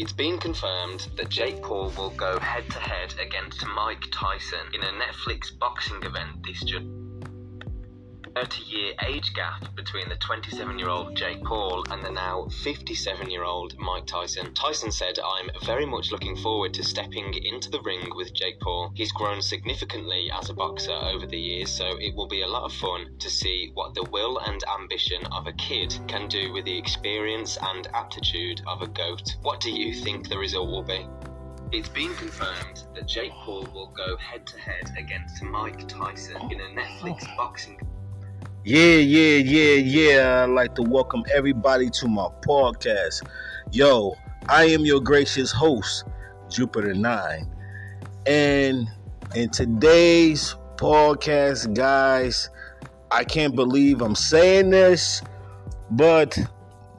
It's been confirmed that Jake Paul will go head-to-head against Mike Tyson in a Netflix boxing event this June. 30-year age gap between the 27-year-old Jake Paul and the now 57-year-old Mike Tyson. Tyson said, "I'm very much looking forward to stepping into the ring with Jake Paul. He's grown significantly as a boxer over the years, so it will be a lot of fun to see what the will and ambition of a kid can do with the experience and aptitude of a GOAT." What do you think the result will be? It's been confirmed that Jake Paul will go head-to-head against Mike Tyson in a Netflix boxing. Yeah. I'd like to welcome everybody to my podcast. Yo, I am your gracious host, Jupiter 9. And in today's podcast, guys, I can't believe I'm saying this, but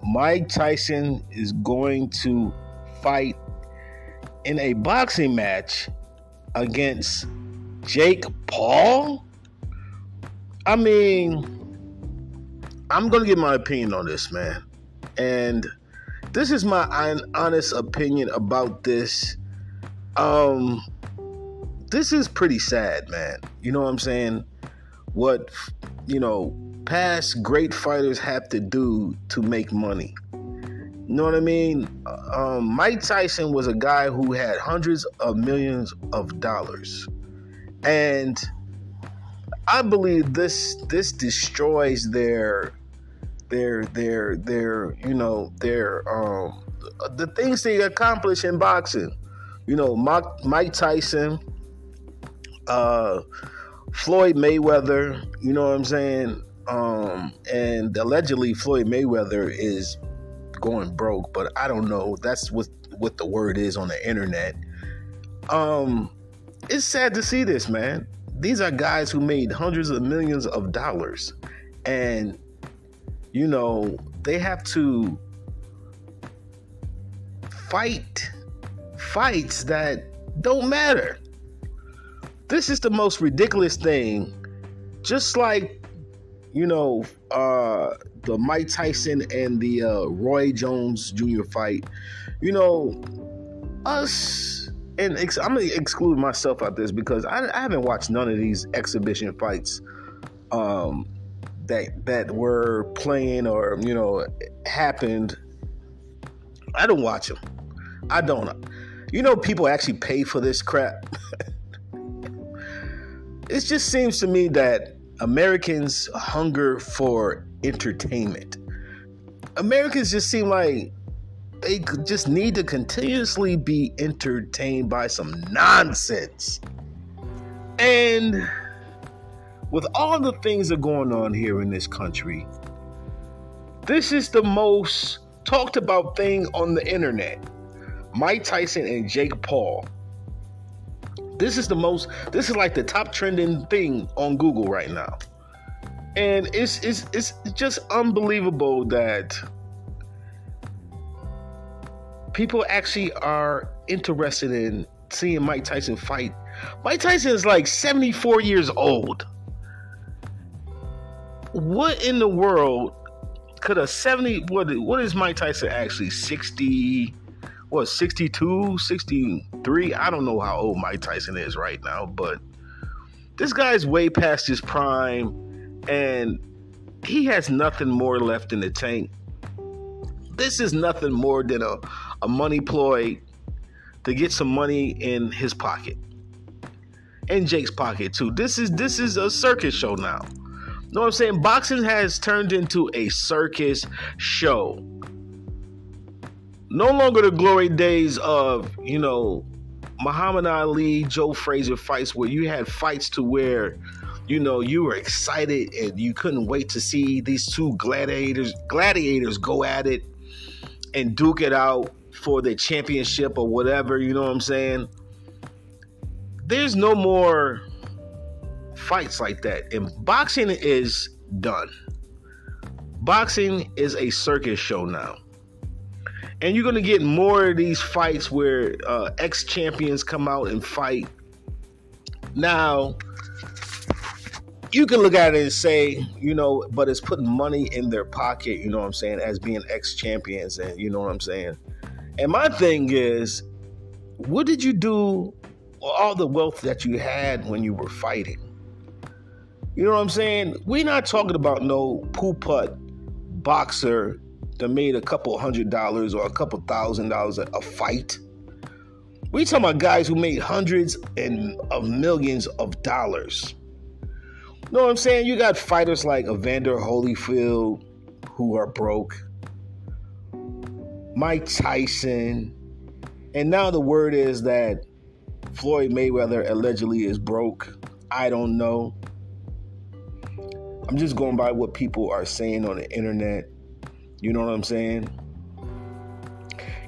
Mike Tyson is going to fight in a boxing match against Jake Paul? I mean, I'm going to give my opinion on this, man. And this is my honest opinion about this. This is pretty sad, man. You know what I'm saying? What, past great fighters have to do to make money. You know what I mean? Mike Tyson was a guy who had hundreds of millions of dollars. And I believe this destroys their the things they accomplish in boxing. Mike Tyson, Floyd Mayweather, you know what I'm saying? And allegedly Floyd Mayweather is going broke, but I don't know. That's what the word is on the internet. It's sad to see this, man. These are guys who made hundreds of millions of dollars, and they have to fights that don't matter. This is the most ridiculous thing. Just like the Mike Tyson and the Roy Jones Jr. fight. Us. And I'm going to exclude myself out this because I haven't watched none of these exhibition fights that were playing or, happened. I don't watch them. I don't. People actually pay for this crap. It just seems to me that Americans hunger for entertainment. Americans just seem like they just need to continuously be entertained by some nonsense. And with all the things that are going on here in this country, this is the most talked about thing on the internet. Mike Tyson and Jake Paul. This is like the top trending thing on Google right now. And it's just unbelievable that people actually are interested in seeing Mike Tyson fight. Mike Tyson is like 74 years old. What in the world could what is Mike Tyson actually? 62, 63? I don't know how old Mike Tyson is right now, but this guy's way past his prime and he has nothing more left in the tank. This is nothing more than a money ploy to get some money in his pocket. In Jake's pocket too. This is a circus show now. You know what I'm saying? Boxing has turned into a circus show. No longer the glory days of, Muhammad Ali, Joe Frazier fights where you had fights to where, you were excited and you couldn't wait to see these two gladiators go at it and duke it out for the championship or whatever, you know what I'm saying? There's no more fights like that. And boxing is done. Boxing is a circus show now. And you're going to get more of these fights where ex-champions come out and fight. Now, you can look at it and say, but it's putting money in their pocket, you know what I'm saying, as being ex-champions, and you know what I'm saying. And my thing is, what did you do with all the wealth that you had when you were fighting? You know what I'm saying? We're not talking about no poo-putt boxer that made a couple $100 or a couple $1,000 a fight. We talking about guys who made hundreds of millions of dollars. You know what I'm saying? You got fighters like Evander Holyfield who are broke, Mike Tyson, and now the word is that Floyd Mayweather allegedly is broke. I don't know. I'm just going by what people are saying on the internet. You know what I'm saying?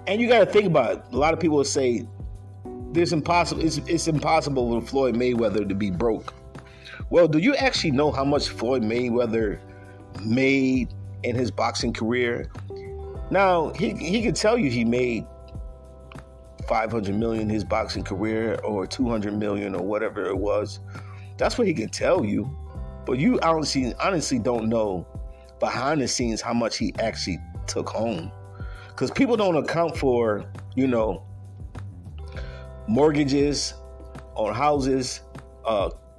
And you got to think about it. A lot of people say it's impossible for Floyd Mayweather to be broke. Well, do you actually know how much Floyd Mayweather made in his boxing career? Now, he could tell you he made $500 million in his boxing career or $200 million or whatever it was. That's what he can tell you. But you honestly don't know behind the scenes how much he actually took home. Because people don't account for, mortgages on houses,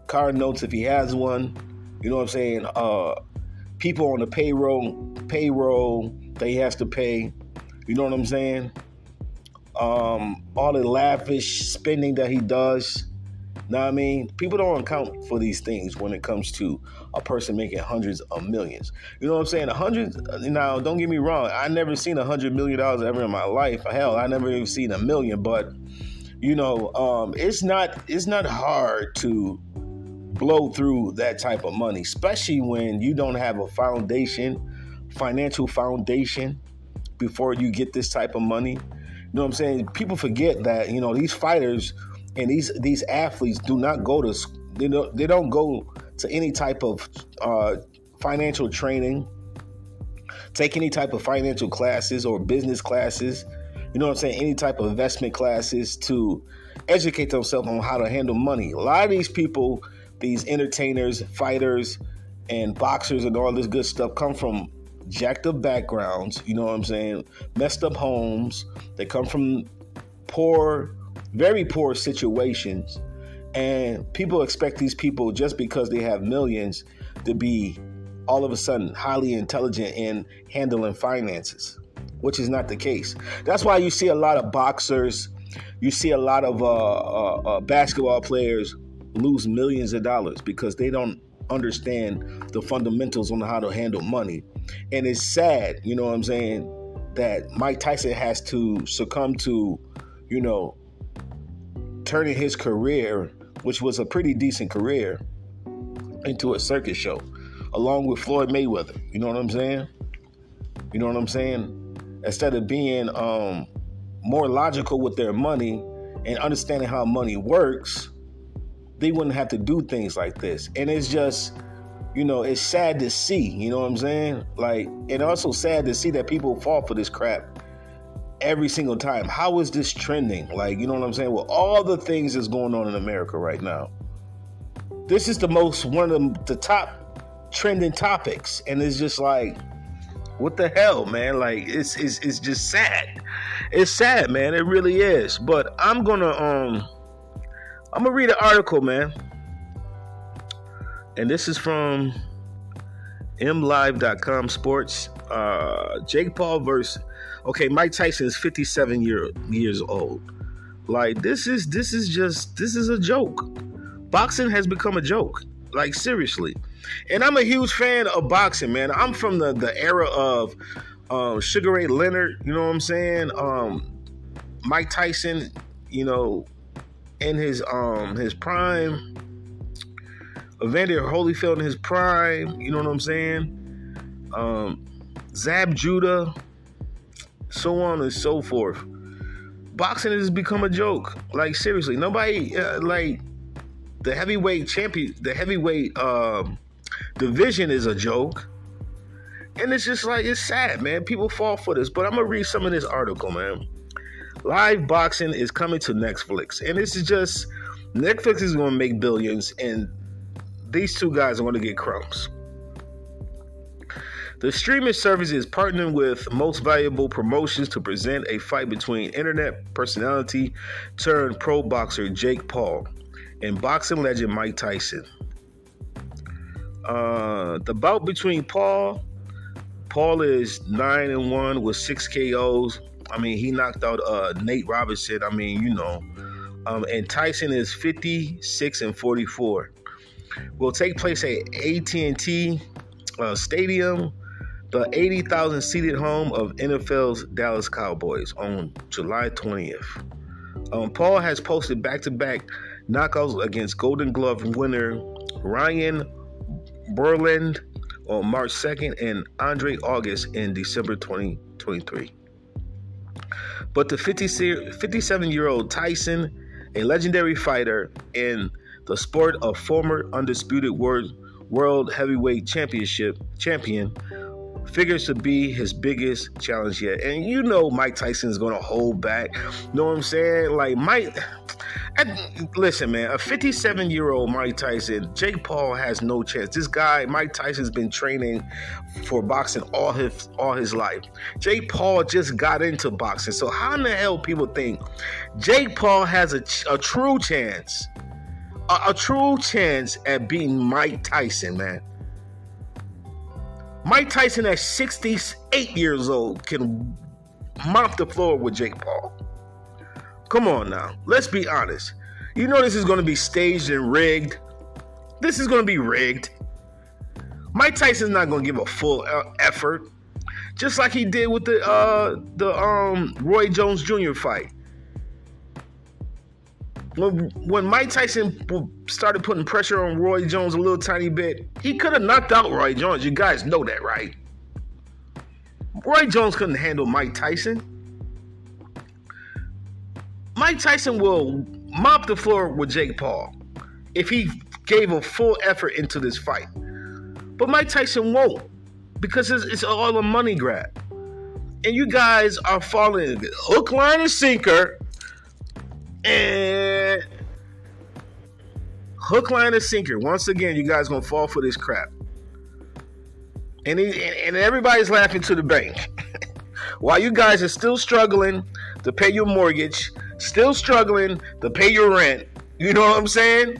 car notes if he has one. You know what I'm saying? People on the payroll that he has to pay. You know what I'm saying? All the lavish spending that he does. Know what I mean? People don't account for these things when it comes to a person making hundreds of millions. You know what I'm saying? Now, don't get me wrong. I never seen $100 million ever in my life. Hell, I never even seen $1 million. But, it's not hard to blow through that type of money, especially when you don't have a financial foundation before you get this type of money. You know what I'm saying? People forget that, these fighters and these athletes do not go to, they don't go to any type of financial training, take any type of financial classes or business classes, you know what I'm saying, any type of investment classes to educate themselves on how to handle money. A lot of these people, these entertainers, fighters, and boxers and all this good stuff come from jacked up backgrounds, you know what I'm saying, messed up homes. They come from very poor situations, and people expect these people, just because they have millions, to be all of a sudden highly intelligent in handling finances, which is not the case. That's why you see a lot of boxers, you see a lot of basketball players lose millions of dollars because they don't understand the fundamentals on how to handle money. And it's sad, you know what I'm saying, that Mike Tyson has to succumb to, turning his career, which was a pretty decent career, into a circus show, along with Floyd Mayweather. You know what I'm saying? You know what I'm saying? Instead of being more logical with their money and understanding how money works, they wouldn't have to do things like this. And it's just, it's sad to see, you know what I'm saying? Like, and also sad to see that people fall for this crap every single time. How is this trending? Like, you know what I'm saying? With all the things that's going on in America right now, this is one of the top trending topics. And it's just like, what the hell, man? Like, it's just sad. It's sad, man. It really is. But I'm gonna read an article, man. And this is from mlive.com sports. Jake Paul versus Mike Tyson is 57 years old. Like, this is a joke. Boxing has become a joke. Like, seriously. And I'm a huge fan of boxing, man. I'm from the era of Sugar Ray Leonard, you know what I'm saying? Mike Tyson, in his prime. Evander Holyfield in his prime, you know what I'm saying? Zab Judah, so on and so forth. Boxing has become a joke. Like, seriously, nobody the heavyweight division is a joke. And it's just like, it's sad, man. People fall for this. But I'm going to read some of this article, man. Live boxing is coming to Netflix. And this is just, Netflix is going to make billions, and these two guys are going to get crumbs. The streaming service is partnering with Most Valuable Promotions to present a fight between internet personality turned pro boxer Jake Paul and boxing legend Mike Tyson. The bout between Paul is 9-1 with 6 KOs. I mean, he knocked out Nate Robinson. I mean, and Tyson is 56-44. Will take place at AT&T Stadium, the 80,000 seated home of NFL's Dallas Cowboys, on July 20th. Paul has posted back-to-back knockouts against Golden Glove winner Ryan Berland on March 2nd and Andre August in December 2023. But the 57-year-old Tyson, a legendary fighter in the sport of former undisputed world heavyweight champion, figures to be his biggest challenge yet. And Mike Tyson is going to hold back. Know what I'm saying? Like, listen, man, a 57-year-old Mike Tyson, Jake Paul has no chance. This guy, Mike Tyson's been training for boxing all his life. Jake Paul just got into boxing. So how in the hell people think Jake Paul has a true chance? A true chance at beating Mike Tyson, man. Mike Tyson at 68 years old can mop the floor with Jake Paul. Come on now. Let's be honest. This is going to be staged and rigged. This is going to be rigged. Mike Tyson's not going to give a full effort. Just like he did with the Roy Jones Jr. fight. When Mike Tyson started putting pressure on Roy Jones a little tiny bit, he could have knocked out Roy Jones. You guys know that, right? Roy Jones couldn't handle Mike Tyson. Mike Tyson will mop the floor with Jake Paul if he gave a full effort into this fight. But Mike Tyson won't, because it's all a money grab. And you guys are falling hook, line, and sinker. And hook, line, and sinker. Once again, you guys gonna fall for this crap. And everybody's laughing to the bank. While you guys are still struggling to pay your mortgage, still struggling to pay your rent. You know what I'm saying?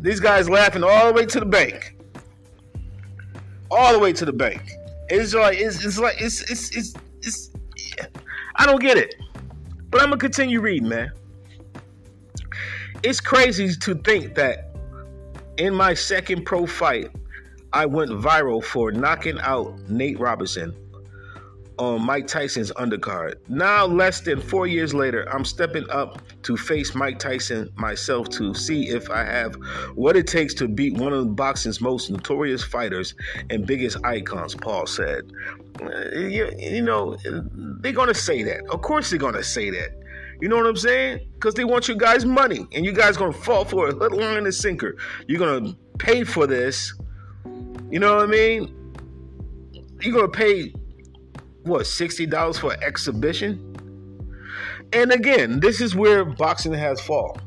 These guys laughing all the way to the bank. All the way to the bank. It's I don't get it. But I'm going to continue reading, man. It's crazy to think that in my second pro fight, I went viral for knocking out Nate Robinson on Mike Tyson's undercard. Now, less than 4 years later, I'm stepping up to face Mike Tyson myself to see if I have what it takes to beat one of boxing's most notorious fighters and biggest icons, Paul said. They're going to say that. Of course they're going to say that. You know what I'm saying? Because they want you guys' money, and you guys going to fall for a hook, line, and sinker. You're going to pay for this. You know what I mean? You're going to pay $60 for an exhibition? And again, this is where boxing has fallen.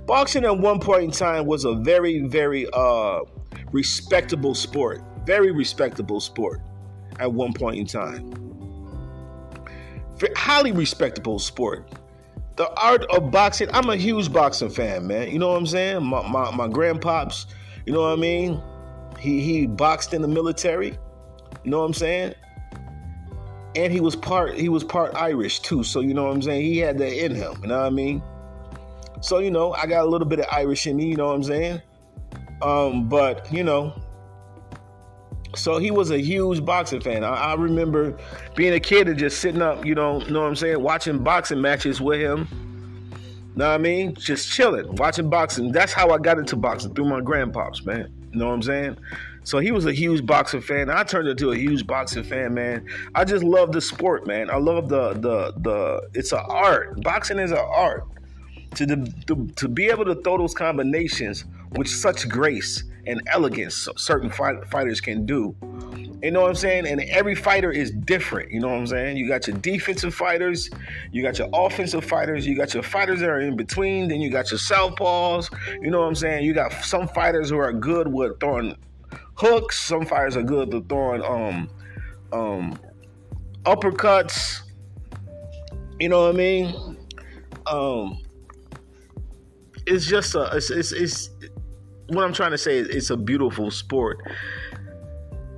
Boxing at one point in time was a very, very respectable sport. Very respectable sport at one point in time. Highly respectable sport. The art of boxing, I'm a huge boxing fan, man. You know what I'm saying? My grandpops, you know what I mean? He boxed in the military. You know what I'm saying? And he was part Irish too, so you know what I'm saying? He had that in him, you know what I mean? So, I got a little bit of Irish in me, you know what I'm saying? But, so he was a huge boxing fan. I remember being a kid and just sitting up, know what I'm saying, watching boxing matches with him. Know what I mean? Just chilling, watching boxing. That's how I got into boxing, through my grandpops, man. You know what I'm saying? So he was a huge boxing fan. I turned into a huge boxing fan, man. I just love the sport, man. I love the it's an art. Boxing is an art. To be able to throw those combinations with such grace and elegance certain fighters can do. You know what I'm saying? And every fighter is different. You know what I'm saying? You got your defensive fighters. You got your offensive fighters. You got your fighters that are in between. Then you got your southpaws. You know what I'm saying? You got some fighters who are good with throwing hooks. Some fighters are good at throwing uppercuts. You know what I mean? Um, it's just it's what I'm trying to say is it's a beautiful sport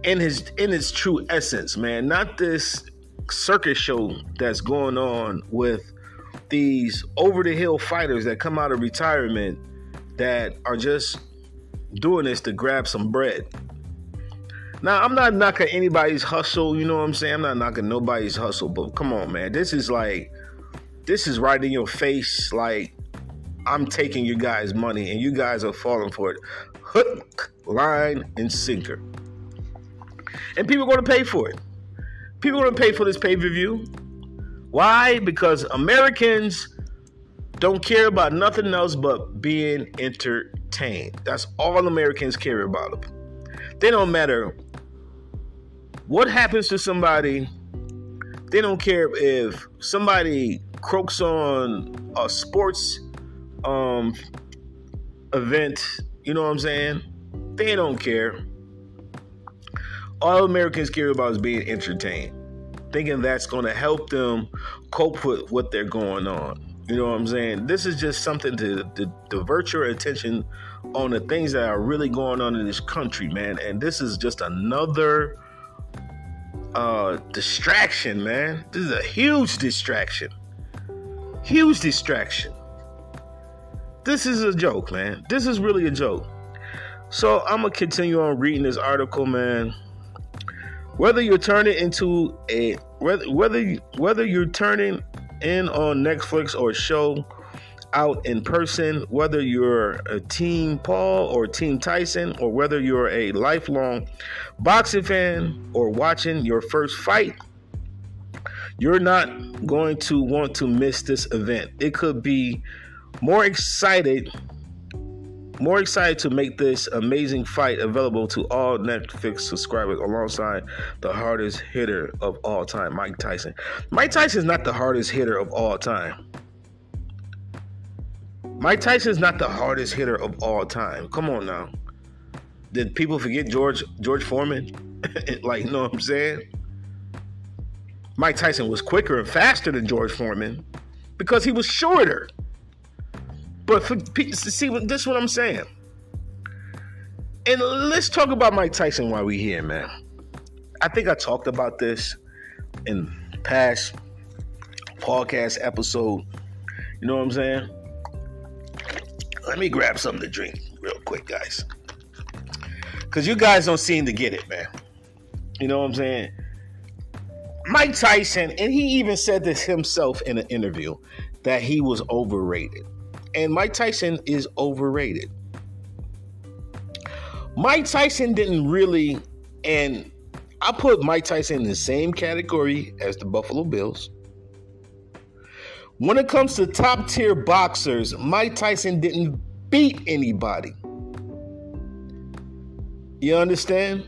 in its true essence, man. Not this circus show that's going on with these over the hill fighters that come out of retirement that are just doing this to grab some bread. Now, I'm not knocking anybody's hustle, you know what I'm saying? I'm not knocking nobody's hustle, but come on, man. This is right in your face. Like, I'm taking you guys' money and you guys are falling for it. Hook, line, and sinker. And people are going to pay for it. People are going to pay for this pay-per-view. Why? Because Americans don't care about nothing else but being entertained. That's all Americans care about. They don't matter what happens to somebody. They don't care if somebody croaks on a sports event. You know what I'm saying? They don't care. All Americans care about is being entertained, thinking that's going to help them cope with what they're going on. You know what I'm saying? This is just something to divert your attention on the things that are really going on in this country, man. And this is just another distraction, man. This is a huge distraction. Huge distraction. This is a joke, man. This is really a joke. So I'm going to continue on reading this article, man. Whether you're turning whether you're turning in on Netflix or show out in person, whether you're a Team Paul or Team Tyson, or whether you're a lifelong boxing fan or watching your first fight, you're not going to want to miss this event. It could be more excited to make this amazing fight available to all Netflix subscribers alongside the hardest hitter of all time, Mike Tyson. Mike Tyson is not the hardest hitter of all time. Mike Tyson is not the hardest hitter of all time. Come on now. Did people forget George Foreman? Like, you know what I'm saying? Mike Tyson was quicker and faster than George Foreman because he was shorter. But see, this is what I'm saying. And let's talk about Mike Tyson while we're here, man. I think I talked about this in past podcast episode. You know what I'm saying? Let me grab something to drink real quick, guys. Because you guys don't seem to get it, man. You know what I'm saying? Mike Tyson, and he even said this himself in an interview, that he was overrated. And Mike Tyson is overrated. Mike Tyson didn't really, and I put Mike Tyson in the same category as the Buffalo Bills. When it comes to top tier boxers, Mike Tyson didn't beat anybody. You understand?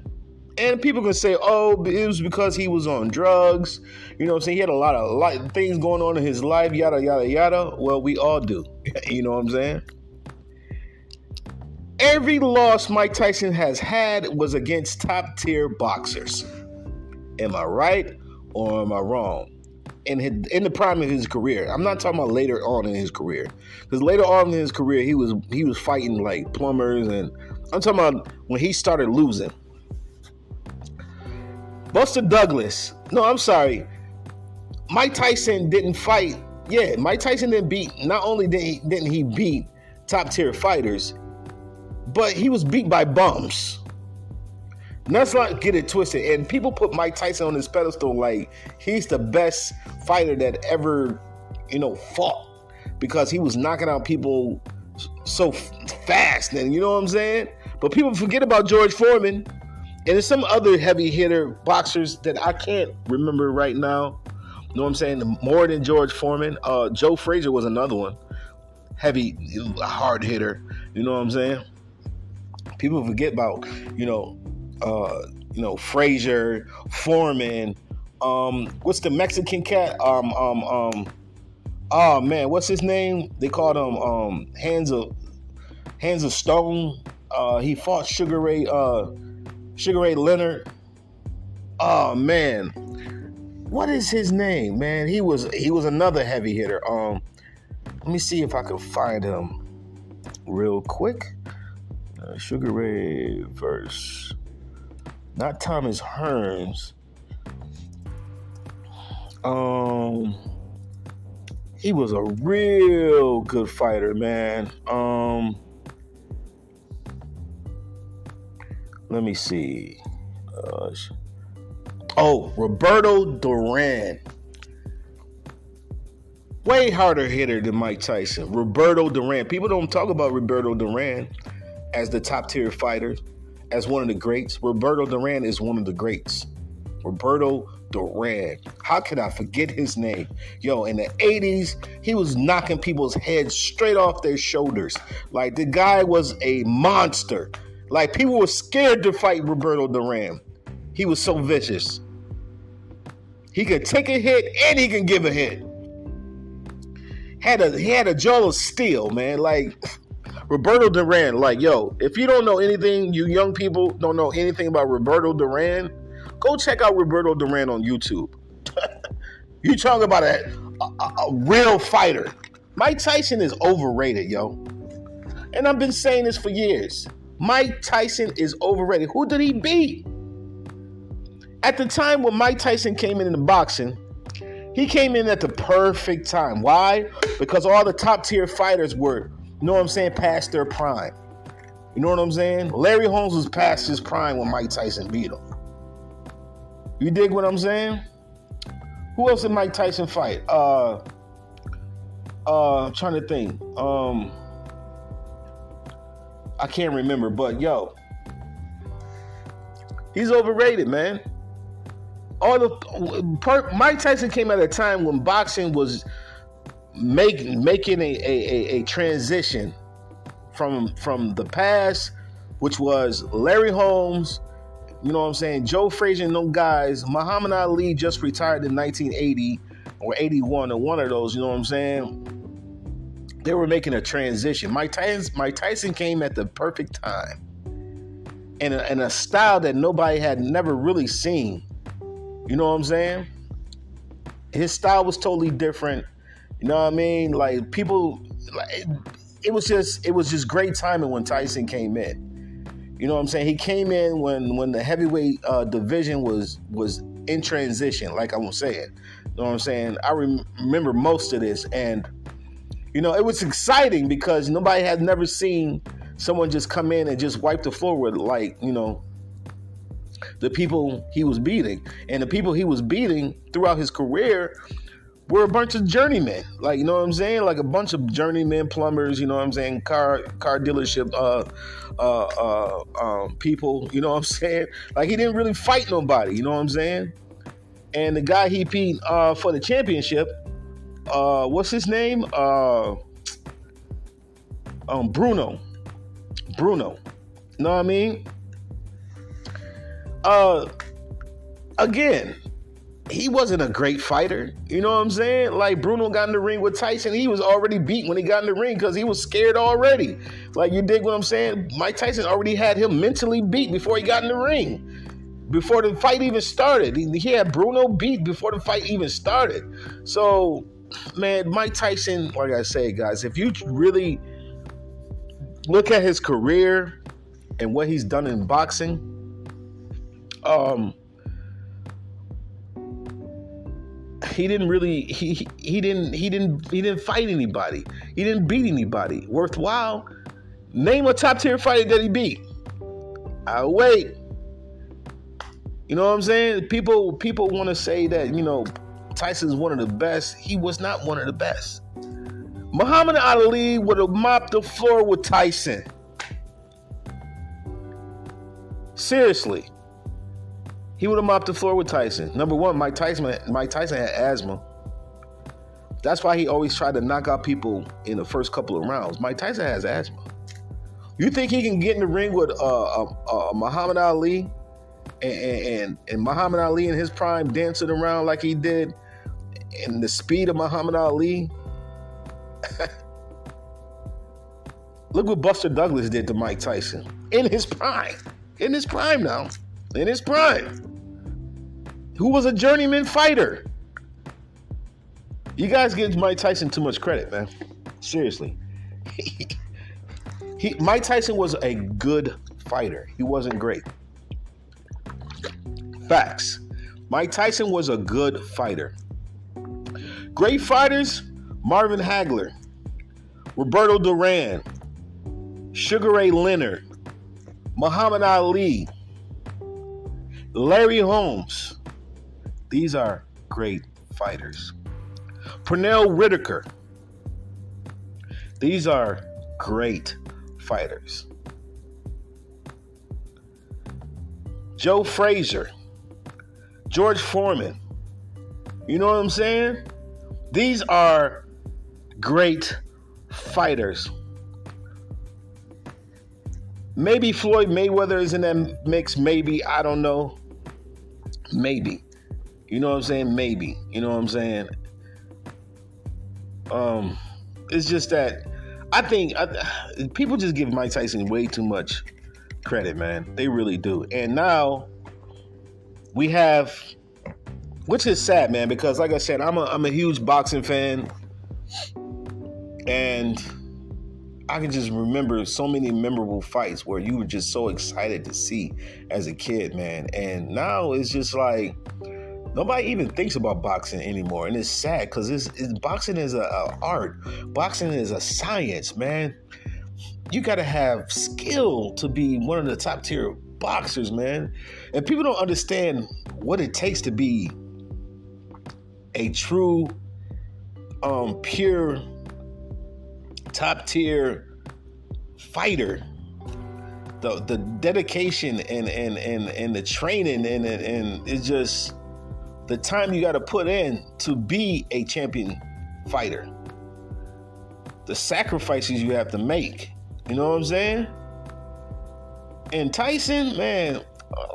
And people can say, oh, it was because he was on drugs. You know what I'm saying? He had a lot of things going on in his life, yada, yada, yada. Well, we all do. You know what I'm saying? Every loss Mike Tyson has had was against top tier boxers. Am I right or am I wrong? In the prime of his career. I'm not talking about later on in his career. Because later on in his career, he was fighting like plumbers. And I'm talking about when he started losing. Buster Douglas. No, I'm sorry. Mike Tyson didn't fight. Yeah, Mike Tyson didn't beat. Not only didn't he beat top tier fighters, but he was beat by bums. Let's not get it twisted. And people put Mike Tyson on this pedestal like he's the best fighter that ever, fought, because he was knocking out people so fast. And you know what I'm saying? But people forget about George Foreman. And there's some other heavy hitter boxers that I can't remember right now. You know what I'm saying? More than George Foreman. Joe Frazier was another one. Heavy, hard hitter. You know what I'm saying? People forget about, Frazier, Foreman. What's the Mexican cat? Oh man, what's his name? They called him Hands of Stone. He fought Sugar Ray Sugar Ray Leonard. Oh man, what is his name, man? He was another heavy hitter. Let me see if I can find him real quick. Sugar Ray versus not Thomas Hearns. He was a real good fighter, man. Let me see. Roberto Duran. Way harder hitter than Mike Tyson. Roberto Duran. People don't talk about Roberto Duran as the top tier fighter, as one of the greats. Roberto Duran is one of the greats. Roberto Duran. How can I forget his name? Yo, in the 80s, he was knocking people's heads straight off their shoulders. Like, the guy was a monster. Like, people were scared to fight Roberto Duran. He was so vicious. He could take a hit and he can give a hit. He had a jaw of steel, man. Like, Roberto Duran, like, yo, if you don't know anything, you young people don't know anything about Roberto Duran, go check out Roberto Duran on YouTube. You talking about a real fighter. Mike Tyson is overrated, yo. And I've been saying this for years. Mike Tyson is overrated. Who did he beat? At the time when Mike Tyson came in the boxing, he came in at the perfect time. Why? Because all the top tier fighters were, you know what I'm saying, past their prime. You know what I'm saying? Larry Holmes was past his prime when Mike Tyson beat him. You dig what I'm saying? Who else did Mike Tyson fight? I'm trying to think. I can't remember, but yo, he's overrated, man. Mike Tyson came at a time when boxing was making a transition from the past, which was Larry Holmes, you know what I'm saying, Joe Frazier and those guys. Muhammad Ali just retired in 1980 or 81 or one of those, you know what I'm saying? They were making a transition. Mike Tyson came at the perfect time in a style that nobody had never really seen. You know what I'm saying? His style was totally different. You know what I mean? Like, people, it was just great timing when Tyson came in. You know what I'm saying? He came in when the heavyweight division was in transition, like I was saying. You know what I'm saying? I remember most of this, and you know, it was exciting because nobody had never seen someone just come in and just wipe the floor with, like, you know, the people he was beating. And the people he was beating throughout his career were a bunch of journeymen. Like, you know what I'm saying? Like a bunch of journeymen, plumbers, you know what I'm saying? Car dealership people, you know what I'm saying? Like, he didn't really fight nobody, you know what I'm saying? And the guy he beat for the championship, what's his name? Bruno. You know what I mean? Again, he wasn't a great fighter. You know what I'm saying? Like, Bruno got in the ring with Tyson. He was already beat when he got in the ring because he was scared already. Like, you dig what I'm saying? Mike Tyson already had him mentally beat before he got in the ring. Before the fight even started. He had Bruno beat before the fight even started. So, man, Mike Tyson, like I say, guys, if you really look at his career and what he's done in boxing, he didn't really he didn't fight anybody. He didn't beat anybody worthwhile. Name a top tier fighter that he beat. I'll wait. You know what I'm saying? People want to say that, you know, Tyson's one of the best. He was not one of the best. Muhammad Ali would have mopped the floor with Tyson. Seriously. He would have mopped the floor with Tyson. Number one, Mike Tyson had asthma. That's why he always tried to knock out people in the first couple of rounds. Mike Tyson has asthma. You think he can get in the ring with Muhammad Ali and Muhammad Ali in his prime dancing around like he did, and the speed of Muhammad Ali? Look what Buster Douglas did to Mike Tyson in his prime. In his prime now. in his prime, who was a journeyman fighter. You guys give Mike Tyson too much credit, man. Seriously. Mike Tyson was a good fighter. He wasn't great. Facts. Mike Tyson was a good fighter. Great fighters, Marvin Hagler, Roberto Duran, Sugar Ray Leonard, Muhammad Ali, Larry Holmes. These are great fighters. Pernell Whitaker. These are great fighters. Joe Frazier, George Foreman. You know what I'm saying? These are great fighters. Maybe Floyd Mayweather is in that mix. Maybe. I don't know. Maybe. You know what I'm saying? Maybe. You know what I'm saying? It's just that I think people just give Mike Tyson way too much credit, man. They really do. And now we have, which is sad, man, because like I said, I'm a huge boxing fan, and I can just remember so many memorable fights where you were just so excited to see as a kid, man. And now it's just like nobody even thinks about boxing anymore, and it's sad because boxing is a art. Boxing is a science, man. You got to have skill to be one of the top tier boxers, man. And people don't understand what it takes to be a true, pure, top tier fighter. The dedication and the training and it's just the time you got to put in to be a champion fighter. The sacrifices you have to make. You know what I'm saying? And Tyson, man,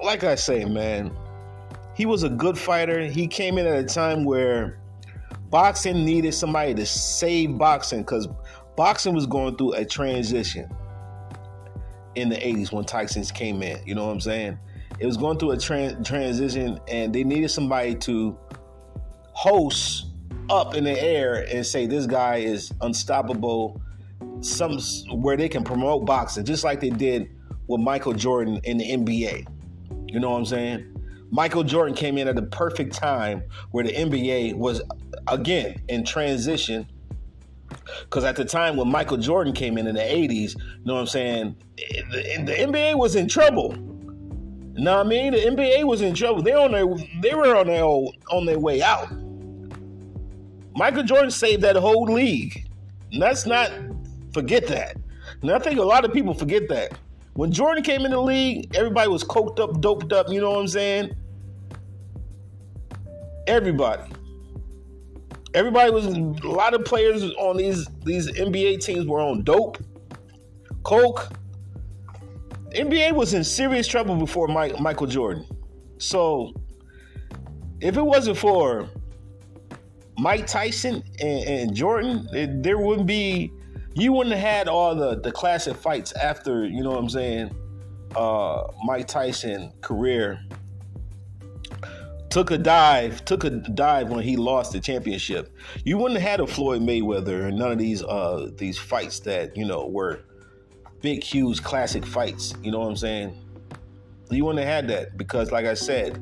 like I say, man, he was a good fighter. He came in at a time where boxing needed somebody to save boxing because boxing was going through a transition in the 80s when Tyson came in. You know what I'm saying? It was going through a transition, and they needed somebody to host up in the air and say this guy is unstoppable, where they can promote boxing, just like they did with Michael Jordan in the NBA. You know what I'm saying? Michael Jordan came in at the perfect time where the NBA was, again, in transition. Because at the time when Michael Jordan came in the 80s, you know what I'm saying, the NBA was in trouble. You know what I mean? The NBA was in trouble. They were on their way out. Michael Jordan saved that whole league. Let's not forget that. And I think a lot of people forget that. When Jordan came in the league, everybody was coked up, doped up, you know what I'm saying? Everybody was, a lot of players on these NBA teams were on dope, coke. The NBA was in serious trouble before Michael Jordan. So if it wasn't for Mike Tyson and Jordan, there wouldn't be, you wouldn't have had all the classic fights after, you know what I'm saying, Mike Tyson career took a dive when he lost the championship. You wouldn't have had a Floyd Mayweather and none of these fights that, you know, were big, huge classic fights. You know what I'm saying? You wouldn't have had that because, like I said,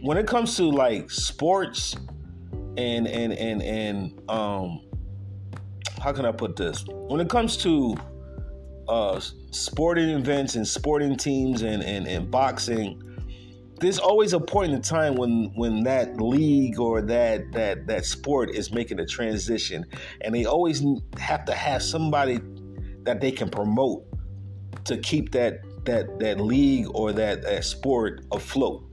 when it comes to like sports and how can I put this? When it comes to sporting events and sporting teams and boxing, there's always a point in time when that league or that sport is making a transition, and they always have to have somebody that they can promote to keep that league or that sport afloat.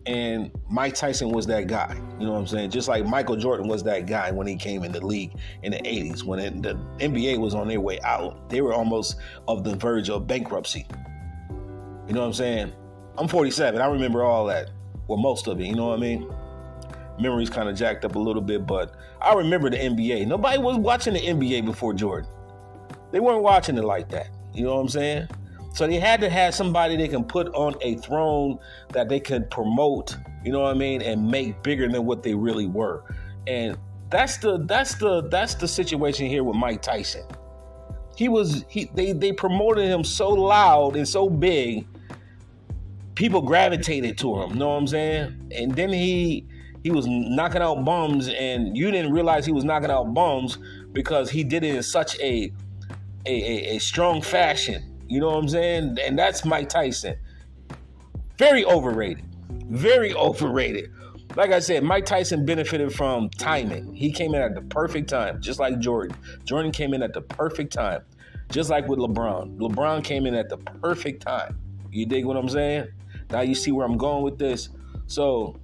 And Mike Tyson was that guy, you know what I'm saying? Just like Michael Jordan was that guy when he came in the league in the 80s, when the NBA was on their way out. They were almost of the verge of bankruptcy. You know what I'm saying? I'm 47. I remember all that. Well, most of it, you know what I mean? Memory's kind of jacked up a little bit, but I remember the NBA. Nobody was watching the NBA before Jordan. They weren't watching it like that. You know what I'm saying? So they had to have somebody they can put on a throne that they could promote, you know what I mean, and make bigger than what they really were. And that's the situation here with Mike Tyson. They promoted him so loud and so big, people gravitated to him, you know what I'm saying? And then he was knocking out bums, and you didn't realize he was knocking out bums because he did it in such a strong fashion. You know what I'm saying? And that's Mike Tyson. Very overrated. Very overrated. Like I said, Mike Tyson benefited from timing. He came in at the perfect time, just like Jordan. Jordan came in at the perfect time, just like with LeBron. LeBron came in at the perfect time. You dig what I'm saying? Now you see where I'm going with this. So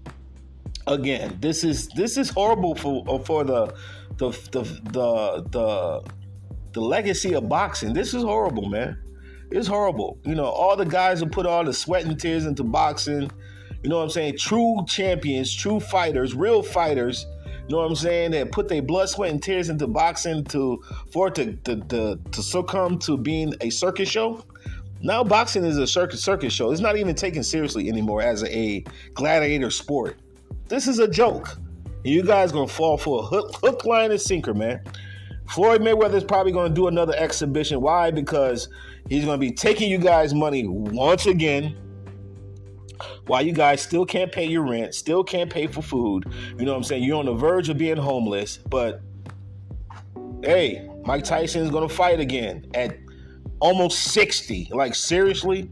again, this is horrible for the legacy of boxing. This is horrible, man. It's horrible. You know, all the guys who put all the sweat and tears into boxing, you know what I'm saying? True champions, true fighters, real fighters, you know what I'm saying? That put their blood, sweat, and tears into boxing to succumb to being a circus show. Now boxing is a circus show. It's not even taken seriously anymore as a gladiator sport. This is a joke. You guys gonna fall for a hook, line, and sinker, man. Floyd Mayweather is probably going to do another exhibition. Why? Because he's going to be taking you guys' money once again while you guys still can't pay your rent, still can't pay for food. You know what I'm saying? You're on the verge of being homeless. But, hey, Mike Tyson is going to fight again at almost 60. Like, seriously?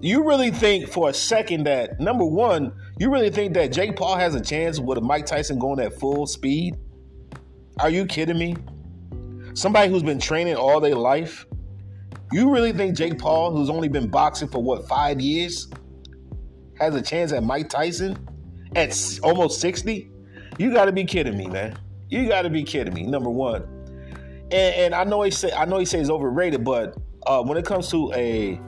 You really think for a second that, number one, you really think that Jake Paul has a chance with a Mike Tyson going at full speed? Are you kidding me? Somebody who's been training all their life? You really think Jake Paul, who's only been boxing for 5 years, has a chance at Mike Tyson at almost 60? You got to be kidding me, man. You got to be kidding me. Number one, and I know he says it's overrated, but when it comes to a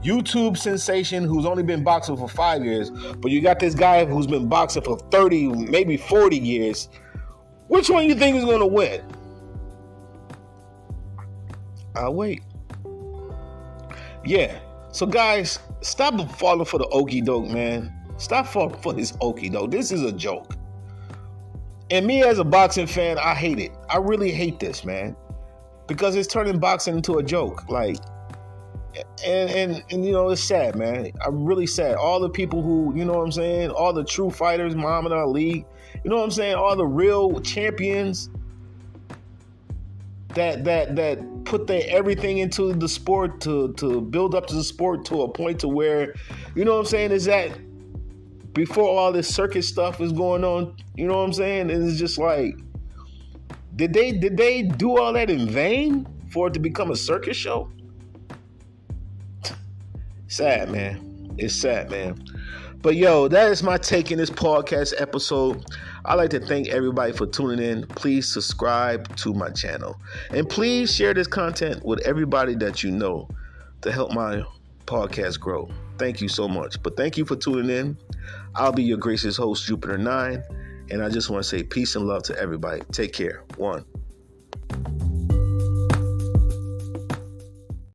YouTube sensation who's only been boxing for 5 years, but you got this guy who's been boxing for 30, maybe 40 years, which one you think is going to win? I'll wait. Yeah. So guys, stop falling for the okie doke, man. Stop falling for this okie doke. This is a joke. And me as a boxing fan, I hate it. I really hate this, man. Because it's turning boxing into a joke. Like, and you know, it's sad, man. I'm really sad. All the people who, you know what I'm saying, all the true fighters, Muhammad Ali, you know what I'm saying, all the real champions that put their everything into the sport to build up to the sport to a point to where, you know what I'm saying, is that before all this circus stuff is going on, you know what I'm saying? And it's just like, did they do all that in vain for it to become a circus show? Sad, man. It's sad, man. But yo, that is my take in this podcast episode. I'd like to thank everybody for tuning in. Please subscribe to my channel. And please share this content with everybody that you know to help my podcast grow. Thank you so much. But thank you for tuning in. I'll be your gracious host, Jupiter 9. And I just want to say peace and love to everybody. Take care. 1.